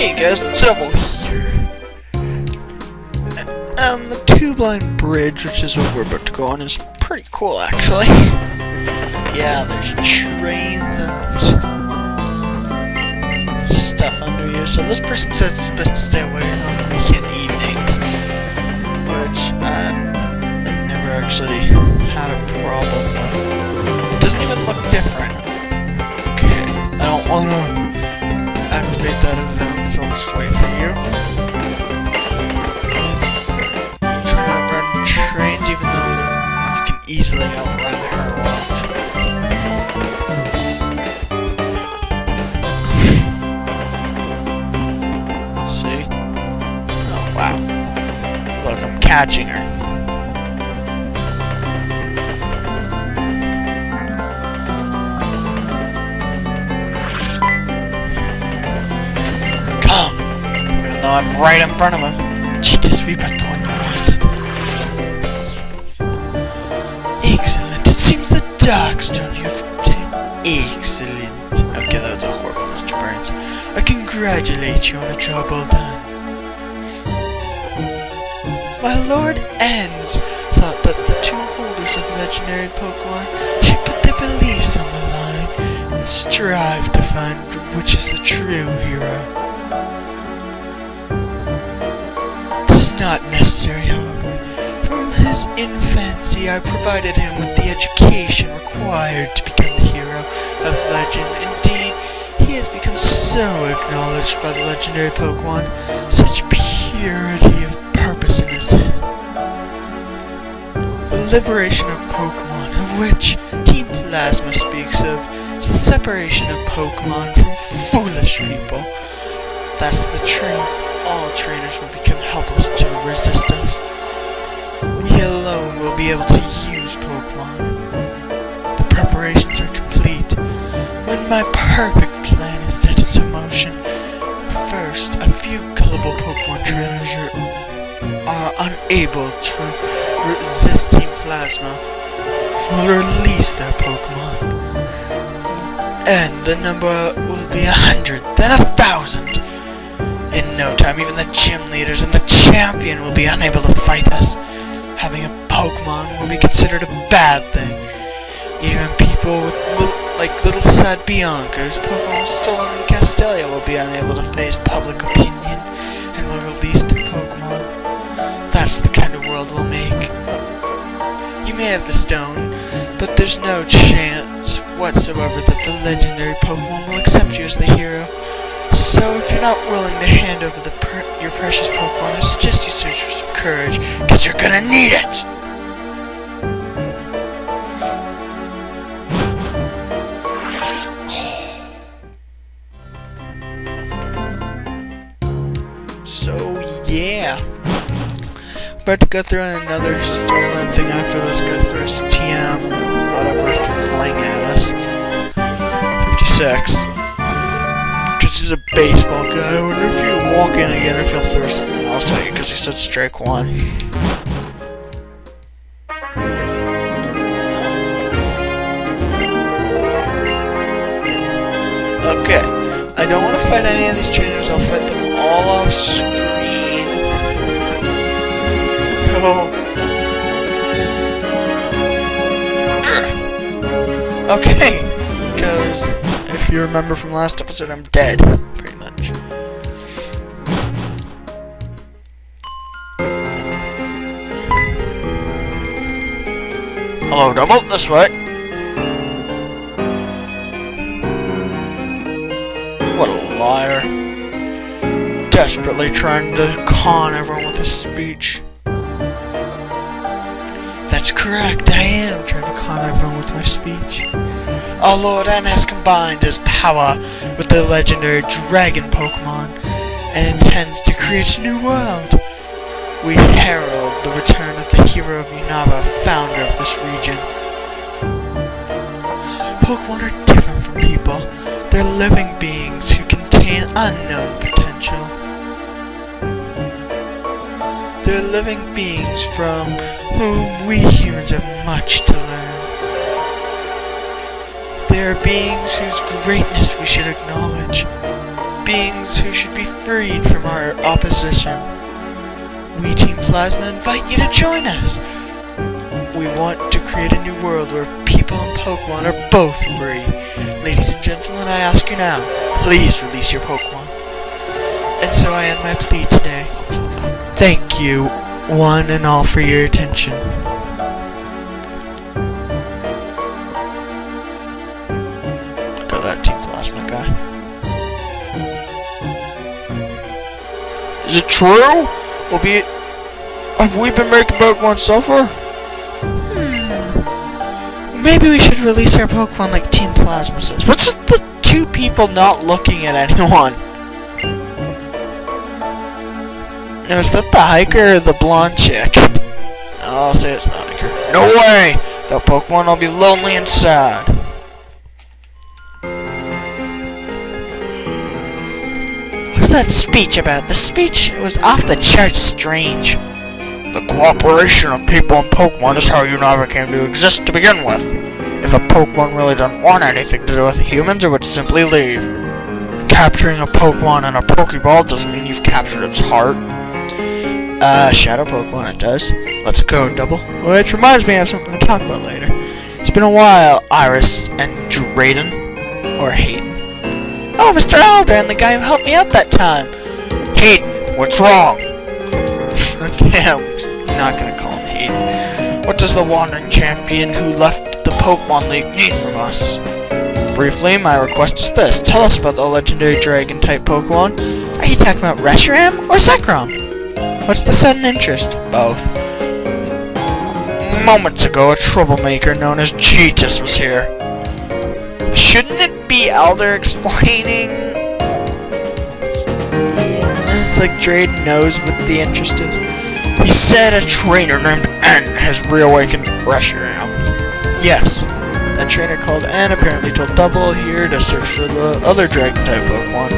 Hey guys, Double here. And the two-line bridge, which is what we're about to go on, is pretty cool actually. Yeah, there's trains and stuff under you. So this person says it's best to stay away on weekend evenings, which I never actually had a problem with. It doesn't even look different. Okay, I don't want to activate that event, so I'll just wait for you. Trying to run trains even though you can easily outrun her, watch. See? Oh, wow. Look, I'm catching her. I'm right in front of him. Gee, this we pressed the one you wanted. Excellent. It seems the Darkstone you've obtained. Excellent. Okay, that was a horrible, Mr. Burns. I congratulate you on a job well done. My Lord Enns thought that the two holders of legendary Pokemon should put their beliefs on the line and strive to find which is the true hero. Not necessary, however. From his infancy, I provided him with the education required to become the hero of legend. Indeed, he has become so acknowledged by the legendary Pokemon, such purity of purpose in his head. The liberation of Pokemon, of which Team Plasma speaks of, is the separation of Pokemon from foolish people. That's the truth. All trainers will become helpless to resist us. We alone will be able to use Pokemon. The preparations are complete. When my perfect plan is set into motion, first, a few gullible Pokemon trainers are unable to resist Team Plasma will release their Pokemon. And the number will be 100, then 1,000. In no time, even the gym leaders and the champion will be unable to fight us. Having a Pokemon will be considered a bad thing. Even people with little sad Bianca, whose Pokemon was stolen in Castelia, will be unable to face public opinion and will release their Pokemon. That's the kind of world we'll make. You may have the stone, but there's no chance whatsoever that the legendary Pokemon will accept you as the hero. So, if you're not willing to hand over your precious Pokemon, I suggest you search for some courage, because you're gonna need it! So, yeah. About to go through another storyline thing after this. Go through some TM, whatever, flying at us. 56. This is a baseball guy. I wonder if you walk in again if he'll throw something else at you because he said strike one. Okay. I don't want to fight any of these trainers. I'll fight them all off screen. Oh. Okay. Because if you remember from last episode, I'm dead, pretty much. Hello, Double, this way. What a liar. Desperately trying to con everyone with his speech. That's correct, I am trying to con everyone with my speech. Our Lord N has combined his power with the legendary Dragon Pokemon and intends to create a new world. We herald the return of the hero of Unova, founder of this region. Pokemon are different from people. They're living beings who contain unknown potential. They're living beings from whom we humans have much to learn. They are beings whose greatness we should acknowledge. beings who should be freed from our opposition. We Team Plasma invite you to join us. We want to create a new world where people and Pokemon are both free. Ladies and gentlemen, I ask you now, please release your Pokemon. And so I end my plea today. Thank you, one and all, for your attention. Got that Team Plasma guy. Is it true? Have we been making Pokemon so far? Maybe we should release our Pokemon like Team Plasma says. What's the two people not looking at anyone? No, is that the hiker or the blonde chick? I'll say it's the hiker. No way! That Pokemon will be lonely and sad. What's that speech about? The speech was off the charts strange. The cooperation of people and Pokemon is how Unova came to exist to begin with. If a Pokemon really doesn't want anything to do with humans, it would simply leave. Capturing a Pokemon in a Pokeball doesn't mean you've captured its heart. Shadow Pokemon it does. Let's go, Double. Which reminds me I have something to talk about later. It's been a while, Iris and Drayden. Or Hayden. Oh, Mr. Alden, the guy who helped me out that time. Hayden, what's wrong? Okay, I'm not gonna call him Hayden. What does the Wandering Champion who left the Pokemon League need from us? Briefly, my request is this. Tell us about the legendary Dragon-type Pokemon. Are you talking about Reshiram or Zekrom? What's the sudden interest? Both. Moments ago, a troublemaker known as Cheetus was here. Shouldn't it be Elder explaining? It's like Drayden knows what the interest is. He said a trainer named N has reawakened Reshiram. Yes, that trainer called N apparently told Double here to search for the other Dragon-type Pokemon.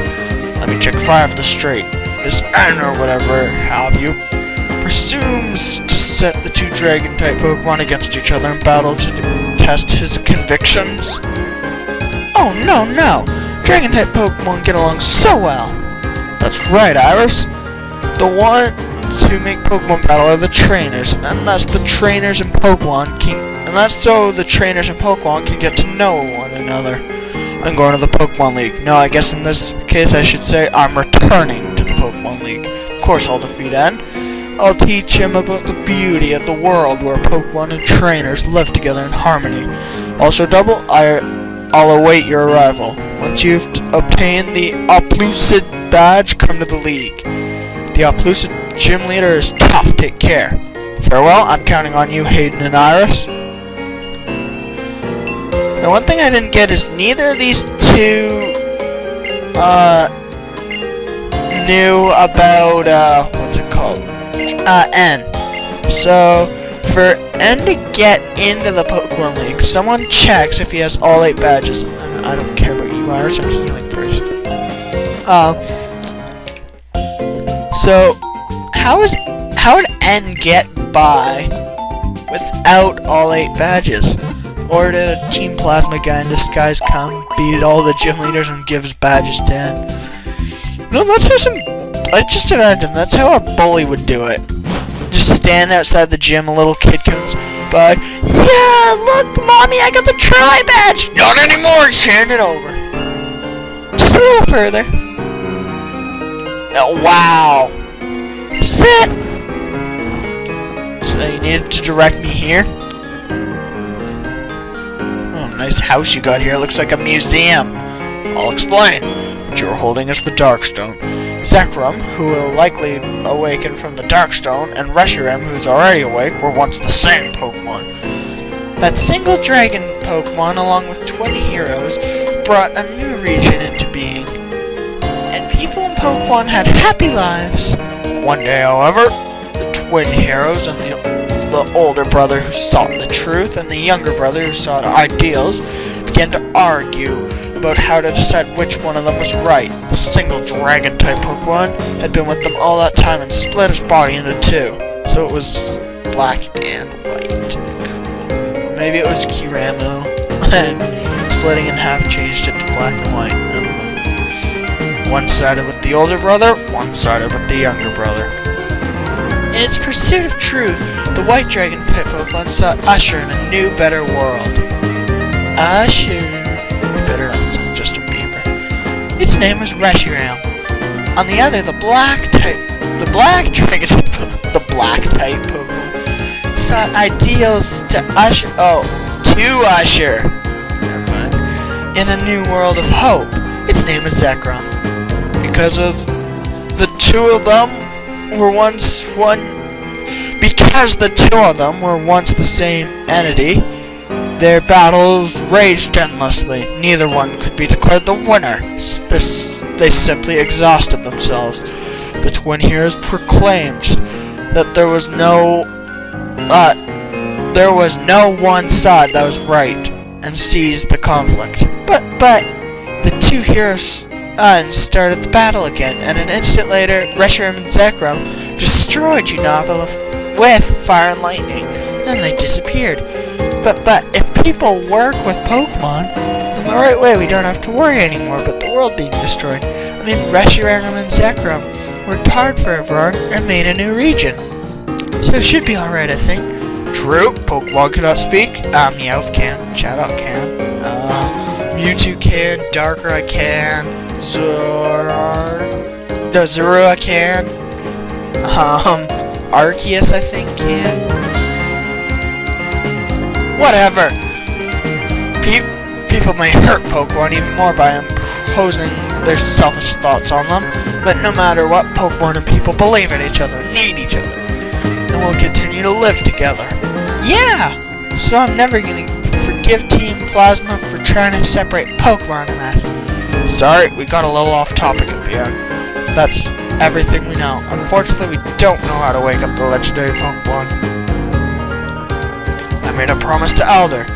Let me check 5 the straight. This N or whatever have you presumes to set the two Dragon-type Pokemon against each other in battle to test his convictions. Oh no, Dragon-type Pokemon get along so well. That's right, Iris. The ones who make Pokemon battle are the trainers, and that's the trainers and Pokemon the trainers and Pokemon can get to know one another. I'm going to the Pokemon League. No, I guess in this case I should say I'm returning to the Pokemon League. Of course I'll defeat N. I'll teach him about the beauty of the world where Pokemon and trainers live together in harmony. Also, Double, I'll await your arrival. Once you've obtained the Oplucid badge, come to the league. The Oplucid gym leader is tough. Take care. Farewell. I'm counting on you, Hayden and Iris. Now, one thing I didn't get is neither of these two knew about what's it called? N. So for N to get into the Pokemon League, someone checks if he has all 8 badges. I don't care about you, Iris. I'm healing first. So how would N get by without all 8 badges? Or did a Team Plasma guy in disguise come, beat all the gym leaders, and gives badges to N? No, that's how I just imagine that's how a bully would do it. Just stand outside the gym, a little kid comes by. Yeah, look, mommy, I got the Tri badge. Not anymore. Hand it over. Just a little further. Oh, wow. Sit. So you needed to direct me here. Oh, nice house you got here. It looks like a museum. I'll explain. What you're holding is the Darkstone. Zekrom, who will likely awaken from the Darkstone, and Reshiram, who's already awake, were once the same Pokemon. That single dragon Pokemon, along with twin heroes, brought a new region into being. And people and Pokemon had happy lives. One day, however, the twin heroes and the older brother who sought the truth and the younger brother who sought ideals began to argue about how to decide which one of them was right. The single dragon-type Pokemon had been with them all that time and split his body into 2. So it was black and white. Cool. Maybe it was Kiramo. And splitting in half changed it to black and white. I don't know. One sided with the older brother, one sided with the younger brother. In its pursuit of truth, the White Dragon pet Pokemon sought Usher in a new, better world. Usher. Better than some Justin Bieber. Its name was Reshiram. On the other, the Black Dragon, the Black type Pokemon sought ideals to Usher. To Usher. Never mind. In a new world of hope. Its name is Zekrom. Because of the two of them were once the same entity, their battles raged endlessly. Neither one could be declared the winner. They simply exhausted themselves. The twin heroes proclaimed that there was no one side that was right, and seized the conflict. But the two heroes started the battle again, and an instant later, Reshiram and Zekrom destroyed Unova with fire and lightning. Then they disappeared. But if people work with Pokemon in the right way, we don't have to worry anymore about the world being destroyed. I mean, Reshiram and Zekrom worked hard for everyone and made a new region. So it should be alright, I think. True, Pokemon cannot speak. Meowth can, Chatot can, Mewtwo can, Darkrai can, Zorua can, Arceus I think can. Whatever. People may hurt Pokemon even more by imposing their selfish thoughts on them, but no matter what, Pokemon and people believe in each other, need each other, and will continue to live together. Yeah! So I'm never gonna forgive Team Plasma for trying to separate Pokemon in that. Sorry, we got a little off topic at the end. That's everything we know. Unfortunately, we don't know how to wake up the legendary Pokemon. I made a promise to Alder.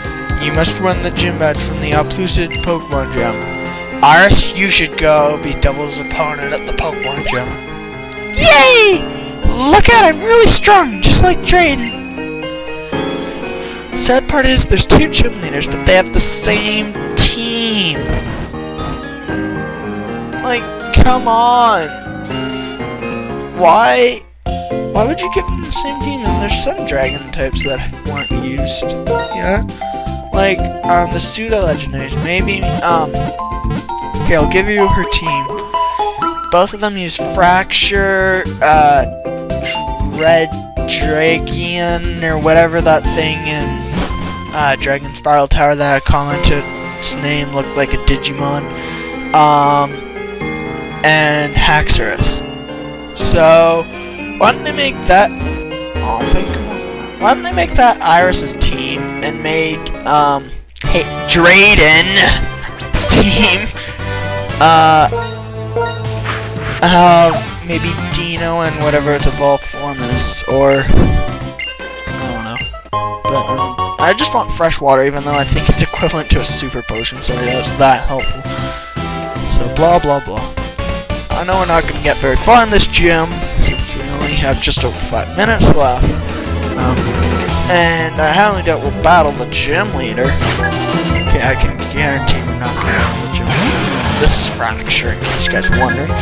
You must win the gym badge from the Oplucid Pokemon Gym. Iris, you should go be Double's opponent at the Pokemon Gym. Yay! Look at I'm really strong, just like Drayden. Sad part is, there's two gym leaders, but they have the same team. Like, come on. Why would you give them the same team? And there's some dragon types that weren't used. Yeah? Like, the pseudo legendaries. Maybe, okay, I'll give you her team. Both of them use Fracture, Red Dragon, or whatever that thing in Dragon Spiral Tower that I commented, its name looked like a Digimon, and Haxorus. So, why don't they make that, why don't they make that Iris's team, and make, Drayden's team, maybe Dino and whatever its evolved form is, or I don't know. But I just want fresh water, even though I think it's equivalent to a super potion, so yeah, it's that helpful. So blah blah blah. I know we're not gonna get very far in this gym since we only have just over 5 minutes left. And I highly doubt we'll battle the gym leader. Okay, I can guarantee we're not gonna battle the gym leader. This is Fracture, in case you guys are wondering.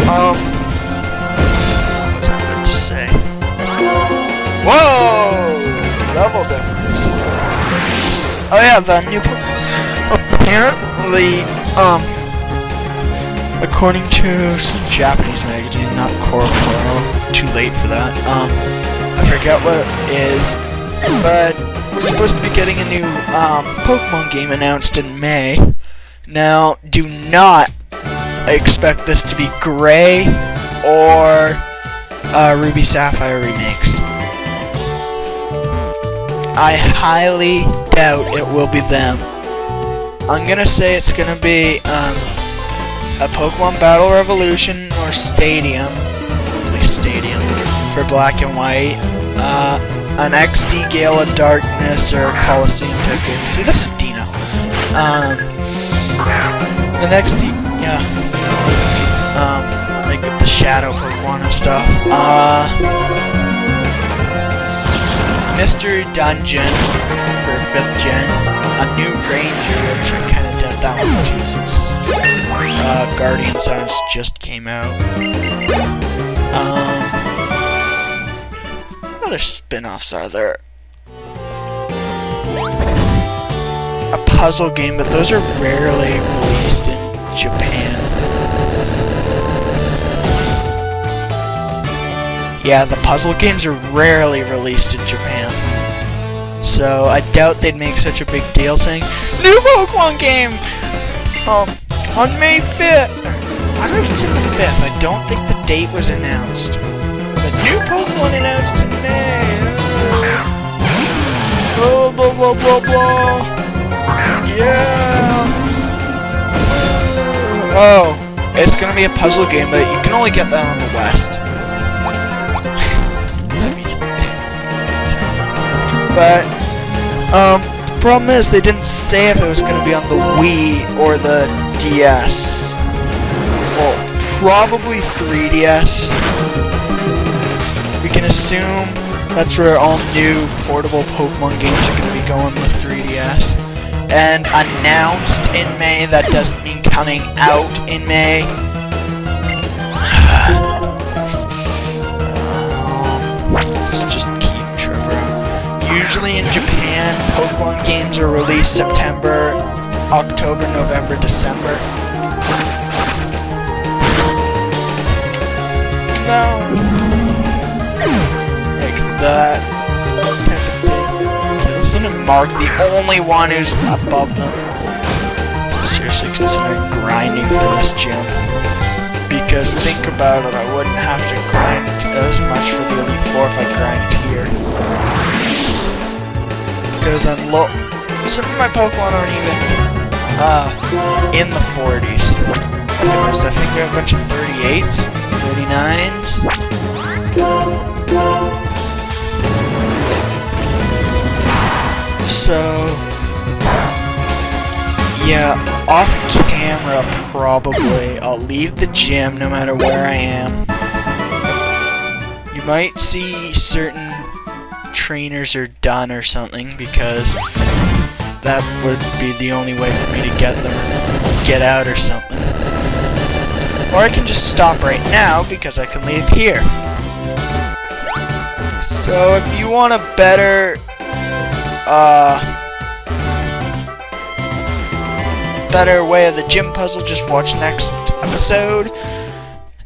What was I meant to say? Whoa! Level difference. Oh yeah, the new apparently, according to some Japanese magazine, not Korokoro, too late for that, I forget what it is, but we're supposed to be getting a new, Pokemon game announced in May. Now, do not expect this to be Gray or Ruby Sapphire remakes. I highly doubt it will be them. I'm gonna say it's gonna be a Pokemon Battle Revolution or Stadium, hopefully Stadium, for Black and White, an XD Gale of Darkness or Coliseum type game. See, this is Dino. The XD, yeah, like with the Shadow Pokemon and stuff. Mystery Dungeon for 5th gen, a new Ranger, which I kind of doubt that one, Jesus. Guardian Science just came out. What other spin-offs are there? A puzzle game, but those are rarely released in Japan. Yeah, the puzzle games are rarely released in Japan. So I doubt they'd make such a big deal saying, new Pokemon game! On May 5th! I don't even say the 5th, I don't think the date was announced. But new Pokemon announced in May! Blah blah blah blah blah! Yeah! Oh, it's gonna be a puzzle game, but you can only get that on the West. But, the problem is they didn't say if it was going to be on the Wii or the DS. Well, probably 3DS. We can assume that's where all new portable Pokemon games are going to be going, the 3DS. And announced in May, that doesn't mean coming out in May. Let's just keep Trevor out. Usually in Japan, Pokemon games are released September, October, November, December. No. Like that type of thing. Isn't it Mark the only one who's above them? Seriously considering grinding for this gym. Because think about it, I wouldn't have to grind as much for the Elite Four if I grind here. Because I'm low. Some of my Pokemon aren't even in the 40s. Look at this, I think we have a bunch of 38s, 39s. So, yeah, off camera probably. I'll leave the gym no matter where I am. You might see certain trainers are done or something, because that would be the only way for me to get them, get out or something. Or I can just stop right now because I can leave here. So if you want a better way of the gym puzzle, just watch next episode.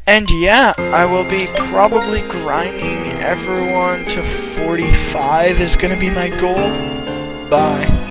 And yeah, I will be probably grinding everyone to 45 is gonna be my goal. Bye.